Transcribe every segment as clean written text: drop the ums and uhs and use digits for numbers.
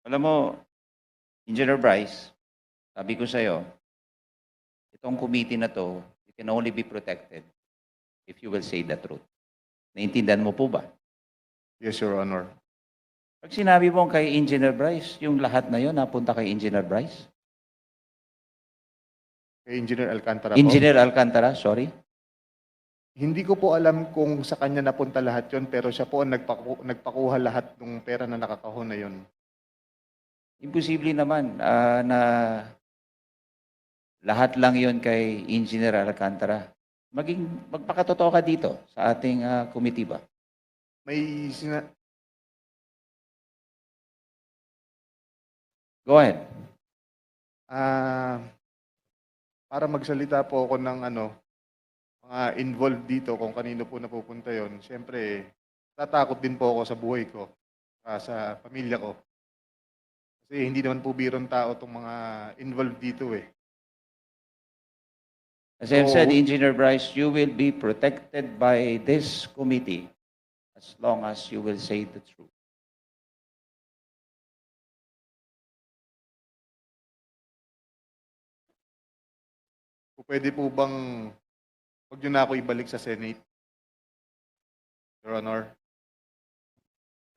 Alam mo, Engineer Bryce, sabi ko sa'yo, itong committee na to, it can only be protected if you will say the truth. Naintindihan mo po ba? Yes, Your Honor. Pag sinabi mo kay Engineer Bryce, yung lahat na yon napunta kay Engineer Bryce? Kay Engineer Alcantara po. Engineer Alcantara, sorry. Hindi ko po alam kung sa kanya napunta lahat yon, pero siya po ang nagpakuha lahat ng pera na nakakahon na yon. Imposible naman na lahat lang yon kay Engineer Alcantara. Magpakatotoo ka dito sa ating committee ba? May Go ahead. para magsalita po ako ng mga involved dito kung kanino po napupunta yon. Siyempre, tatakot din po ako sa buhay ko, sa pamilya ko. Kasi hindi naman po birong tao itong mga involved dito eh. As I've So- said, Engineer Bryce, you will be protected by this committee as long as you will say the truth. Kung pwede po bang huwag niyo na ako ibalik sa Senate, Your Honor.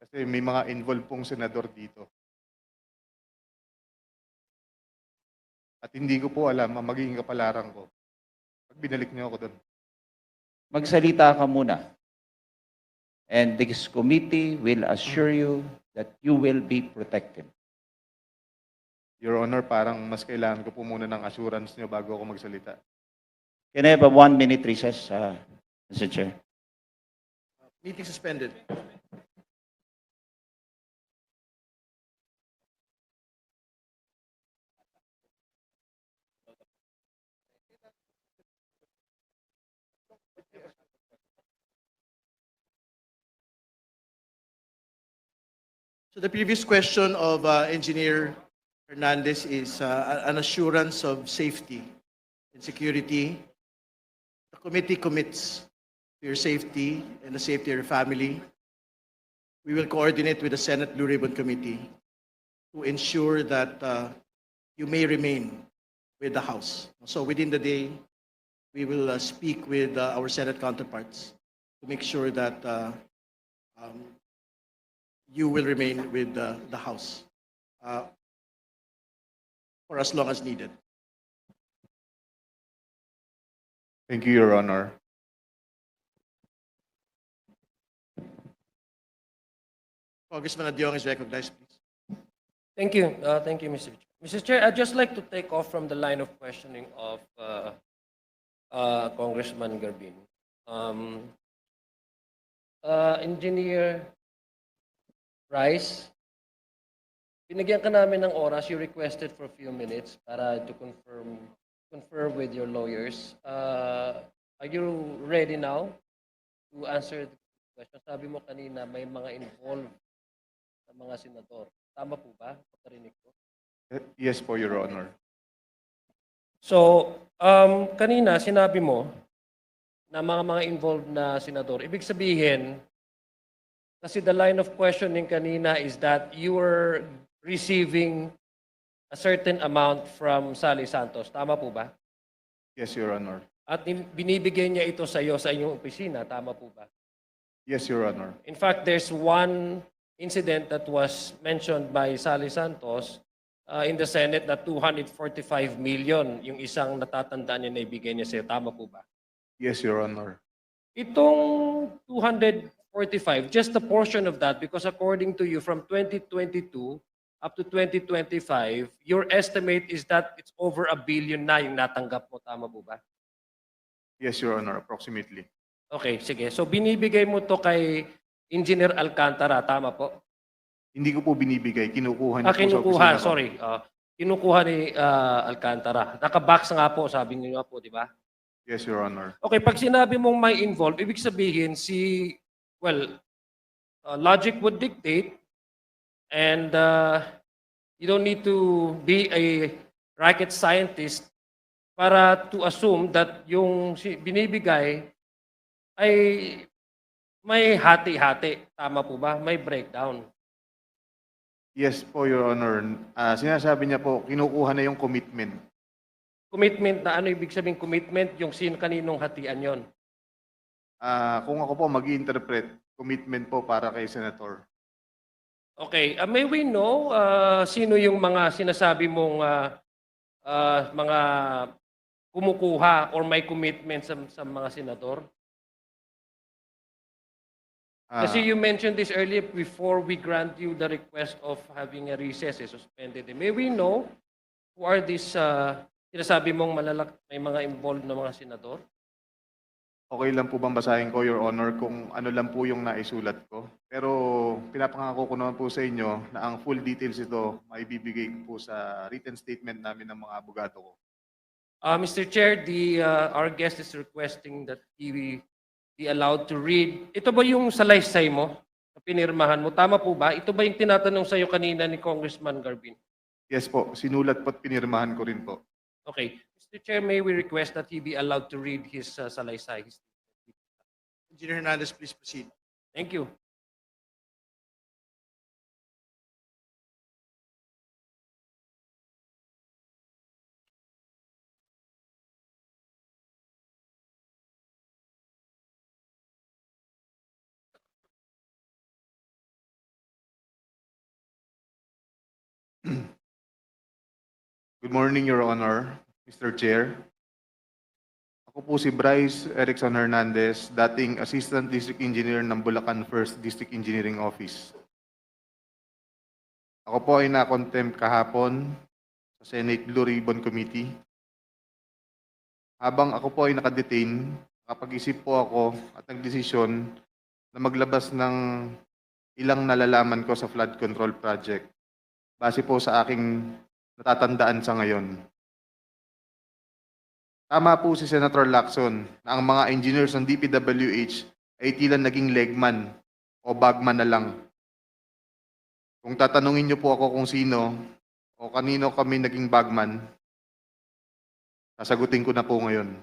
Kasi may mga involved pong senador dito. At hindi ko po alam ang magiging kapalaran ko pag binalik niyo ako doon. Magsalita ka muna. And this committee will assure you that you will be protected. Your Honor, parang mas kailangan ko po muna ng assurance niyo bago ako magsalita. Can I have a 1-minute recess, Mr. Chair? Meeting suspended. So the previous question of Engineer Hernandez is an assurance of safety and security. The committee commits to your safety and the safety of your family. We will coordinate with the Senate Blue Ribbon Committee to ensure that you may remain with the House. So within the day, we will speak with our Senate counterparts to make sure that you will remain with the House for as long as needed. Thank you, Your Honor. Congressman Adyong is recognized, please. Thank you. Thank you, Mr. Chair. Mr. Chair, I'd just like to take off from the line of questioning of Congressman Garbin. Engineer Rice, binigyan ka namin ng oras. You requested for a few minutes para to confer with your lawyers. Are you ready now to answer the question? Sabi mo kanina may mga involved na mga senador. Tama po ba? Pagkarinig ko. Yes po, Your Honor. So, kanina sinabi mo na mga involved na senador. Ibig sabihin, kasi the line of questioning kanina is that you were receiving a certain amount from Sally Santos. Tama po ba? Yes, Your Honor. At binibigay niya ito sa iyo sa inyong opisina. Tama po ba? Yes, Your Honor. In fact, there's one incident that was mentioned by Sally Santos in the Senate na 245 million yung isang natatandaan niya na ibigay niya sa'yo. Tama po ba? Yes, Your Honor. Itong 245, just a portion of that, because according to you, from 2022 up to 2025, your estimate is that it's over 1 billion na yung natanggap mo. Tama po ba? Yes, Your Honor, approximately. Okay, sige. So binibigay mo to kay Engineer Alcantara. Tama po? Hindi ko po binibigay, kinukuha niya po sa Kinukuha, opisina ko. sorry. Kinukuha ni Alcantara. Nakabox nga po, sabi niyo nga po, di ba? Yes, Your Honor. Okay, pag sinabi mong may involved, ibig sabihin logic would dictate and you don't need to be a rocket scientist para to assume that yung binibigay ay may hati-hati. Tama po ba? May breakdown. Yes po, Your Honor. Sinasabi niya po, kinukuha na yung commitment. Commitment na ano ibig sabihin commitment? Yung kaninong hatian yon? Kung ako po mag-interpret, commitment po para kay Senator. Okay, may we know sino yung mga sinasabi mong mga kumukuha or may commitment sa mga senador? Ah, Kasi you mentioned this earlier before we grant you the request of having a recess, suspended. May we know who are these sinasabi mong may mga involved na mga senador? okay lang po bang basahin ko, Your Honor, kung ano lang po yung naisulat ko? Pero pinapangako ko naman po sa inyo na ang full details ito maibibigay ko po sa written statement namin ng mga abogado ko. Mr. Chair, our guest is requesting that he be allowed to read. Ito ba yung salaysay mo na pinirmahan mo? Tama po ba? Ito ba yung tinatanong sa'yo kanina ni Congressman Garbin? Yes po, sinulat po at pinirmahan ko rin po. Okay. Mr. Chair, may we request that he be allowed to read his salaysay? Engineer Hernandez, please proceed. Thank you. Good morning, Your Honor, Mr. Chair. Ako po si Bryce Erickson Hernandez, dating Assistant District Engineer ng Bulacan 1st District Engineering Office. Ako po ay na-contempt kahapon sa Senate Blue Ribbon Committee. Habang ako po ay nakadetain, nakapag-isip po ako at nagdesisyon na maglabas ng ilang nalalaman ko sa flood control project base po sa aking natatandaan sa ngayon. Tama po si Senator Lacson na ang mga engineers ng DPWH ay tila naging legman o bagman na lang. Kung tatanungin niyo po ako kung sino o kanino kami naging bagman, sasagutin ko na po ngayon.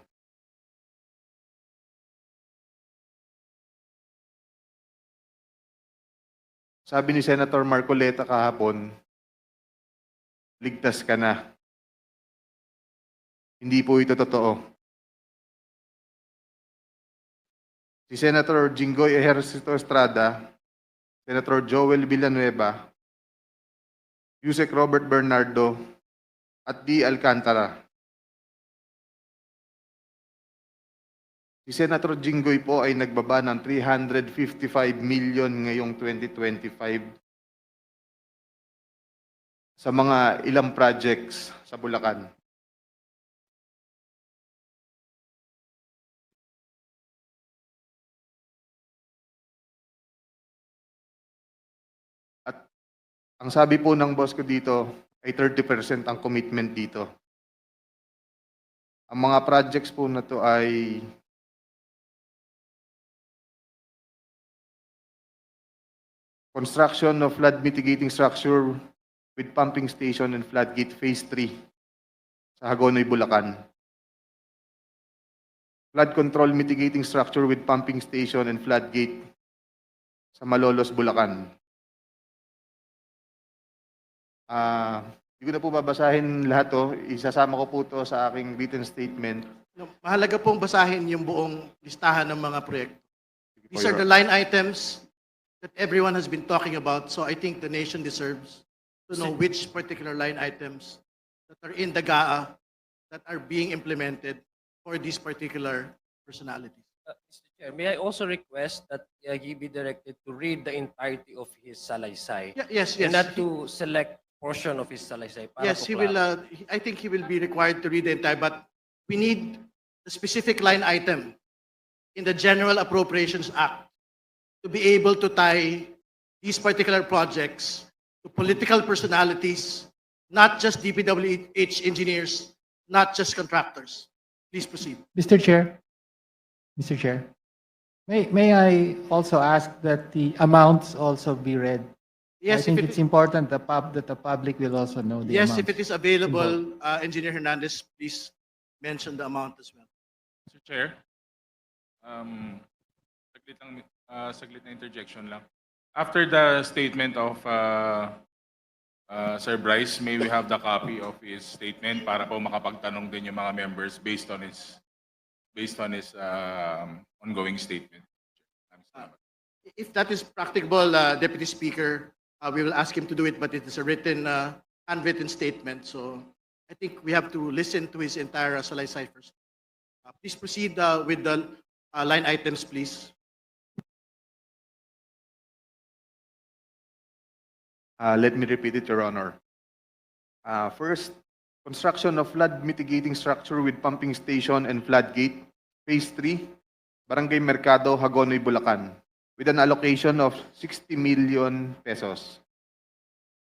Sabi ni Senator Marcoleta kahapon, ligtas ka na. Hindi po ito totoo. Si Senator Jinggoy Ejercito Estrada, Senator Joel Villanueva, Yusek Robert Bernardo, at D. Alcantara. Si Senator Jinggoy po ay nagbaba ng 355 million ngayong 2025 sa mga ilang projects sa Bulacan. At ang sabi po ng boss ko dito ay 30% ang commitment dito. Ang mga projects po na to ay construction of flood mitigating structure with pumping station and floodgate phase 3 sa Hagonoy, Bulacan. Flood control mitigating structure with pumping station and floodgate sa Malolos, Bulacan. Hindi ko na po babasahin lahat to. Isasama ko po to sa aking written statement. No, mahalaga pong basahin yung buong listahan ng mga proyekto. Sige po, These are Your the line items that everyone has been talking about. So I think the nation deserves to know which particular line items that are in the GAA that are being implemented for these particular personalities. Mr. Chair, may I also request that he be directed to read the entirety of his salaysay Yes, and yes. not to select portion of his salaysay? Para Yes, po he will. klaro. I think he will be required to read the entire, but we need the specific line item in the General Appropriations Act to be able to tie these particular projects to political personalities, not just DPWH engineers, not just contractors. Please proceed. Mr. Chair, may I also ask that the amounts also be read? I Yes, think if it's it, important that the public will also know the yes, amounts. if it is available, Engineer Hernandez, please mention the amount as well. Mr. Chair, saglit na interjection lang. After the statement of Sir Bryce, may we have the copy of his statement para po makapagtanong din yung mga members based on his ongoing statement. If that is practicable, Deputy Speaker, we will ask him to do it, but it is a written, handwritten statement. So I think we have to listen to his entire salaysay first. Please proceed with the line items, please. Let me repeat it, Your Honor. First, construction of flood mitigating structure with pumping station and floodgate, Phase 3, Barangay Mercado, Hagonoy, Bulacan, with an allocation of 60 million pesos.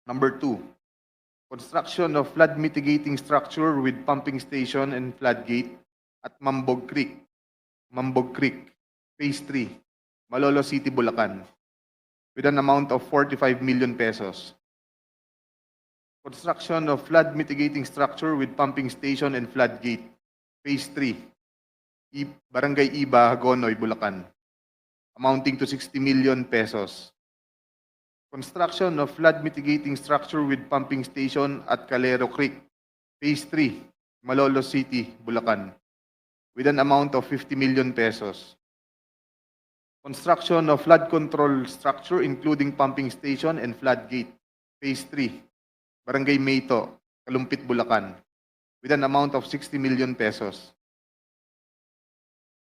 Number 2, construction of flood mitigating structure with pumping station and floodgate at Mambog Creek, Phase 3, Malolo City, Bulacan, with an amount of 45 million pesos. Construction of flood mitigating structure with pumping station and floodgate, Phase 3, Barangay Iba, Hagonoy, Bulacan, amounting to 60 million pesos. Construction of flood mitigating structure with pumping station at Calero Creek, Phase 3, Malolo City, Bulacan, with an amount of 50 million pesos. Construction of flood control structure including pumping station and floodgate, Phase 3, Barangay Mayto, Kalumpit, Bulacan, with an amount of 60 million pesos.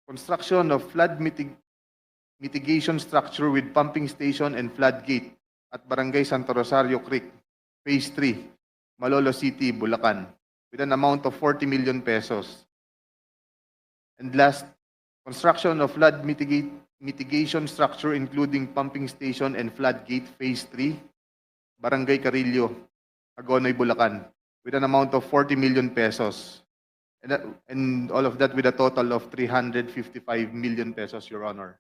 Construction of flood mitigation structure with pumping station and floodgate at Barangay Santo Rosario Creek, Phase 3, Malolo City, Bulacan, with an amount of 40 million pesos. And last, construction of flood mitigation structure including pumping station and floodgate, Phase 3, Barangay Carillo, Hagonoy, Bulacan, with an amount of 40 million pesos. And all of that with a total of 355 million pesos, Your Honor.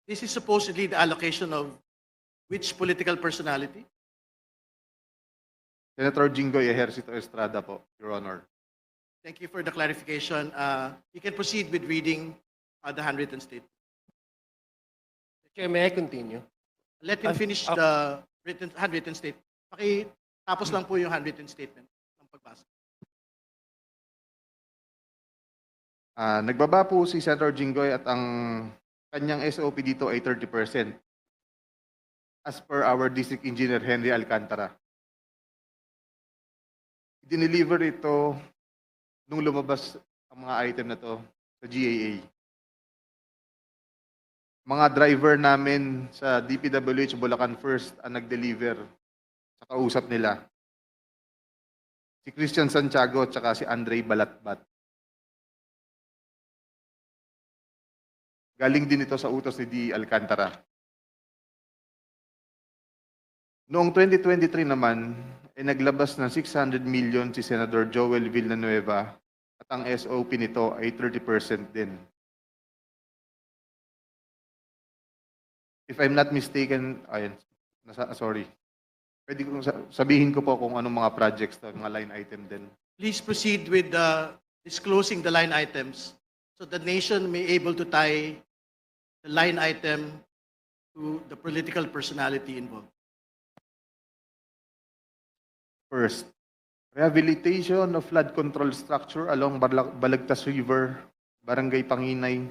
This is supposedly the allocation of which political personality? Senator Jinggoy Ejercito Estrada po, Your Honor. Thank you for the clarification. You can proceed with reading the handwritten statement. Chair, may I continue? Let him finish the handwritten statement. Tapos lang po yung handwritten statement ng pagbasa. Nagbaba po si Senator Jinggoy at ang kanyang SOP dito ay 30%. As per our District Engineer Henry Alcantara. Dineliver ito nung lumabas ang mga item na to sa GAA. Mga driver namin sa DPWH Bulacan First ang nag-deliver sa kausap nila. Si Christian Santiago at saka si Andre Balatbat. Galing din ito sa utos ni D. Alcantara. Noong 2023 naman, ay naglabas ng 600 million si Senator Joel Villanueva at ang SOP nito ay 30% din. If I'm not mistaken, sorry. Pwede kong sabihin ko po kung anong mga projects to, mga line item din. Please proceed with disclosing the line items so the nation may able to tie the line item to the political personality involved. First, rehabilitation of flood control structure along Balagtas River, Barangay Panginay,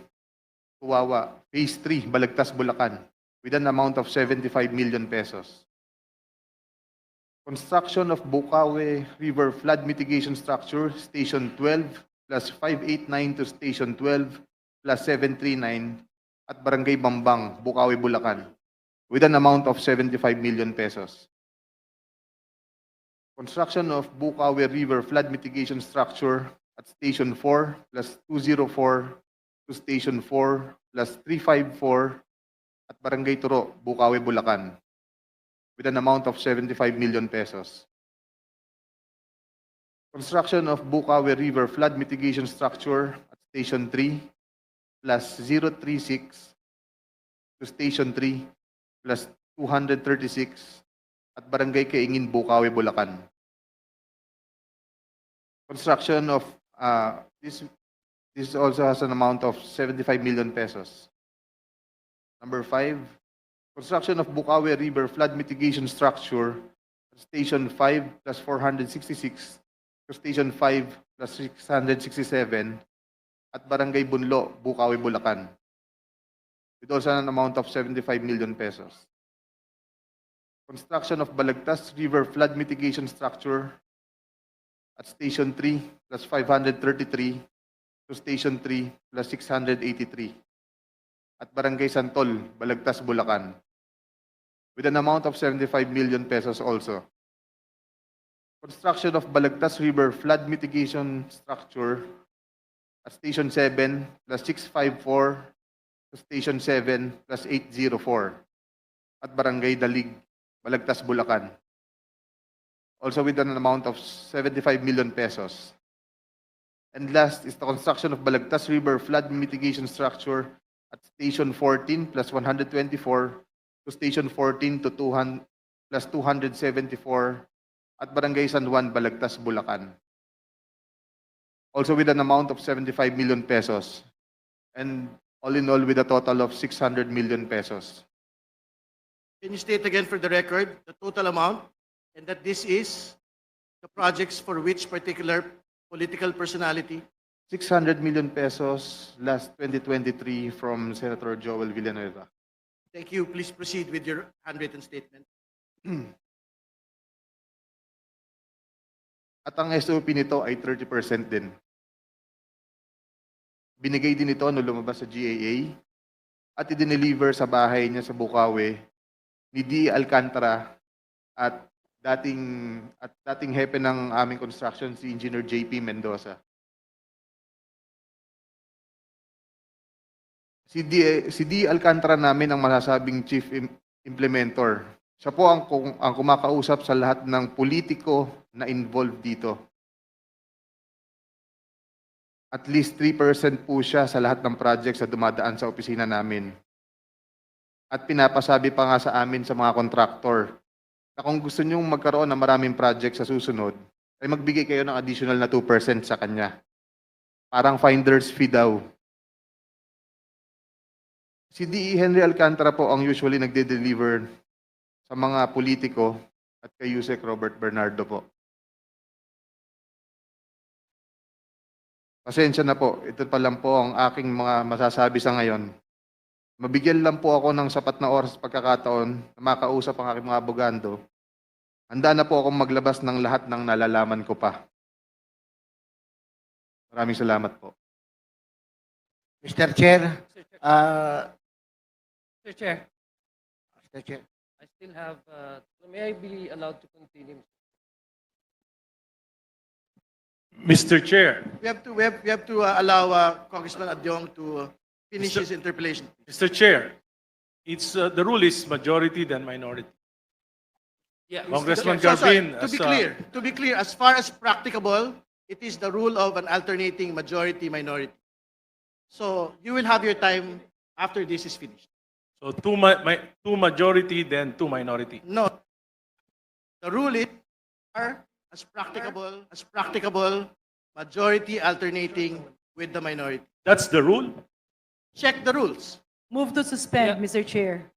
Tuwawa, Phase 3, Balagtas, Bulacan, with an amount of 75 million pesos. Construction of Bukawe River Flood Mitigation Structure, Station 12, plus 589 to Station 12, plus 739, at Barangay Bambang, Bukawe, Bulacan, with an amount of 75 million pesos. Construction of Bukawe River Flood Mitigation Structure at Station 4, plus 204 to Station 4, plus 354, at Barangay Turo, Bukawe, Bulacan, with an amount of 75 million pesos. Construction of Bukawe River Flood Mitigation Structure at Station 3, plus 036 to Station 3, plus 236 at Barangay Kaingin, Bukawe, Bulacan. Construction of this also has an amount of 75 million pesos. Number 5, construction of Bukawe River Flood Mitigation Structure Station 5 plus 466 to Station 5 plus 667 at Barangay Bunlo, Bukawi, Bulacan, with also an amount of 75 million pesos. Construction of Balagtas River flood mitigation structure at Station 3 plus 533 to Station 3 plus 683 at Barangay Santol, Balagtas, Bulacan, with an amount of 75 million pesos also. Construction of Balagtas River flood mitigation structure at Station 7 plus 654 to Station 7 plus 804 at Barangay Dalig, Balagtas, Bulacan, also with an amount of 75 million pesos. And last is the construction of Balagtas River flood mitigation structure at Station 14 plus 124 to Station 14 to 200 plus 274 at Barangay San Juan, Balagtas, Bulacan, also with an amount of 75 million pesos, and all in all with a total of 600 million pesos. Can you state again for the record the total amount and that this is the projects for which particular political personality? 600 million pesos last 2023 from Senator Joel Villanueva. Thank you. Please proceed with your handwritten statement. At ang SOP nito ay 30% din. Binigay din ito nung lumabas sa GAA at i-deliver sa bahay niya sa Bukawi ni D. Alcantara at dating hepe ng aming construction si Engineer JP Mendoza. Si D. Alcantara namin ang masasabing chief implementor. Siya po ang kumakausap sa lahat ng politiko na involved dito. At least 3% po siya sa lahat ng projects na dumadaan sa opisina namin. At pinapasabi pa nga sa amin sa mga kontraktor na kung gusto niyong magkaroon ng maraming projects sa susunod, ay magbigay kayo ng additional na 2% sa kanya. Parang finder's fee daw. Si D.E. Henry Alcantara po ang usually nagde-deliver sa mga politiko at kay Yusek Robert Bernardo po. Pasensya na po, ito pa lang po ang aking mga masasabi sa ngayon. Mabigyan lang po ako ng sapat na oras pagkakataon na makausap ang aking mga abogado. Handa na po akong maglabas ng lahat ng nalalaman ko pa. Maraming salamat po. Mr. Chair, Mr. Chair, Mr. Chair. I still have, may I be allowed to continue? Mr. Chair, We have to allow Congressman Adyong to finish his interpellation. Mr. Chair, it's the rule is majority than minority. Yeah, Congressman So, sorry, Garbin, to be clear, as far as practicable, it is the rule of an alternating majority-minority. So you will have your time after this is finished. so two majority then two minority. No, the rule is as practicable, majority alternating with the minority. That's the rule. Check the rules. Move to suspend, Yeah. Mr. Chair.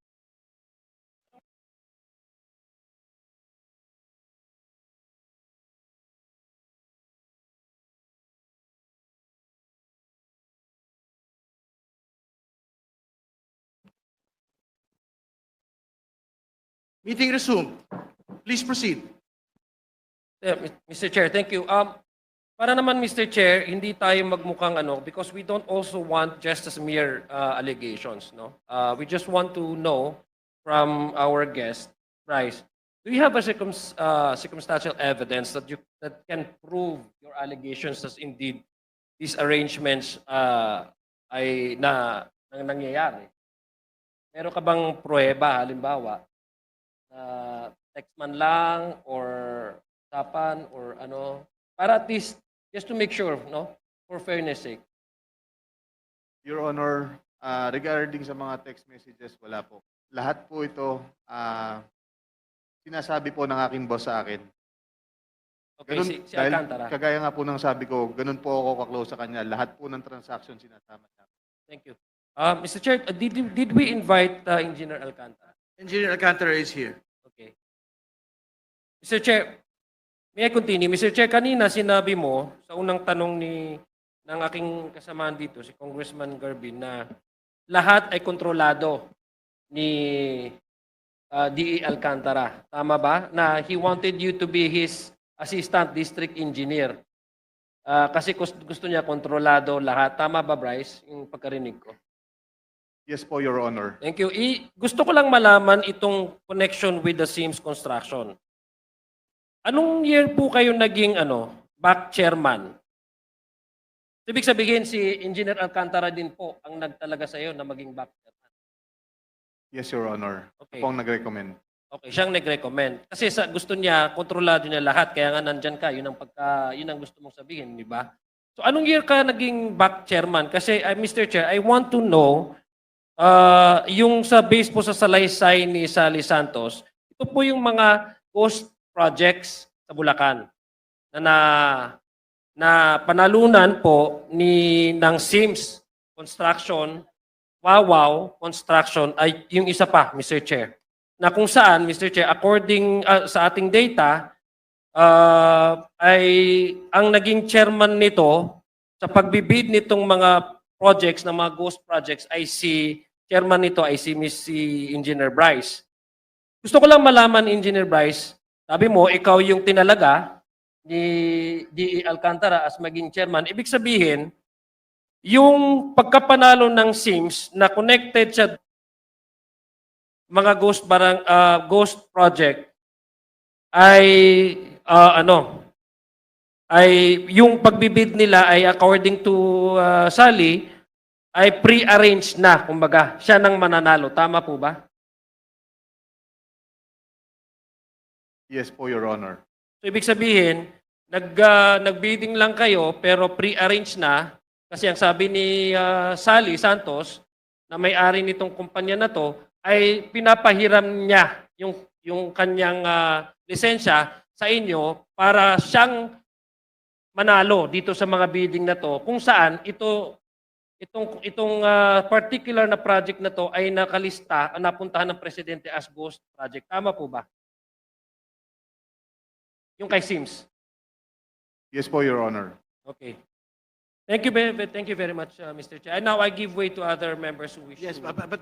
Meeting resumed. Please proceed. Mr. Chair, thank you. Para naman, Mr. Chair, hindi tayo magmukhang because we don't also want just as mere allegations, no? We just want to know from our guest, Bryce, do you have a circumstantial evidence that can prove your allegations that indeed these arrangements ay nangyayari? Meron ka bang pruweba, halimbawa, text man lang or usapan or para at least just to make sure, no, for fairness sake. Your Honor, regarding sa mga text messages, wala po. Lahat po ito, sinasabi po ng aking boss sa akin. Okay, Ganun, si dahil Alcantara. kagaya nga po ng sabi ko, ganun po ako kaklose sa kanya. Lahat po ng transaction sinasama niya. Thank you. Mr. Chair, did we invite Engineer Alcantara? Engineer Alcantara is here. Okay. Mr. Chair, may I continue? Mr. Chair, kanina sinabi mo sa unang tanong ng aking kasamaan dito, si Congressman Garbin, na lahat ay kontrolado ni D.E. Alcantara. Tama ba? Na he wanted you to be his assistant district engineer. Kasi gusto niya kontrolado lahat. Tama ba, Bryce? Yung pagkarinig ko. Yes po, Your Honor. Thank you. Gusto ko lang malaman itong connection with the Sims Construction. Anong year po kayo naging back chairman? Ibig sabihin si Engineer Alcantara din po ang nagtalaga sa iyo na maging back chairman. Yes, Your Honor. Okay. Ako ang nag-recommend. Okay, siyang nag-recommend. Kasi gusto niya, kontrolado niya lahat. Kaya nga nandyan ka, yun ang gusto mong sabihin, di ba? So anong year ka naging back chairman? Kasi, Mr. Chair, I want to know, yung sa base po sa salaysay ni Sally Santos, ito po yung mga ghost projects sa Bulacan na panalunan po ng Sims Construction, Wawaw Construction, ay yung isa pa, Mr. Chair. Na kung saan, Mr. Chair, according sa ating data, ay ang naging chairman nito sa pagbibid nitong mga projects, na mga ghost projects, ay chairman nito ay si Engineer Bryce. Gusto ko lang malaman, Engineer Bryce, sabi mo, ikaw yung tinalaga ni D.E. Alcantara as maging chairman. Ibig sabihin, yung pagkapanalo ng SIMS na connected sa mga ghost project ay yung pagbibid nila ay according to Sally ay pre-arranged na, kumbaga. Siya nang mananalo. Tama po ba? Yes po, Your Honor. So, ibig sabihin, nag-bidding lang kayo pero pre-arranged na kasi ang sabi ni Sally Santos na may-ari nitong kumpanya na to ay pinapahiram niya yung kanyang lisensya sa inyo para siyang manalo dito sa mga bidding na to kung saan itong particular na project na to ay nakalista, napuntahan ng presidente as ghost project. Tama po ba? Yung kay Sims. Yes po, Your Honor. Okay. Thank you very much, Mr. Chair. And now I give way to other members who wish Yes, to... but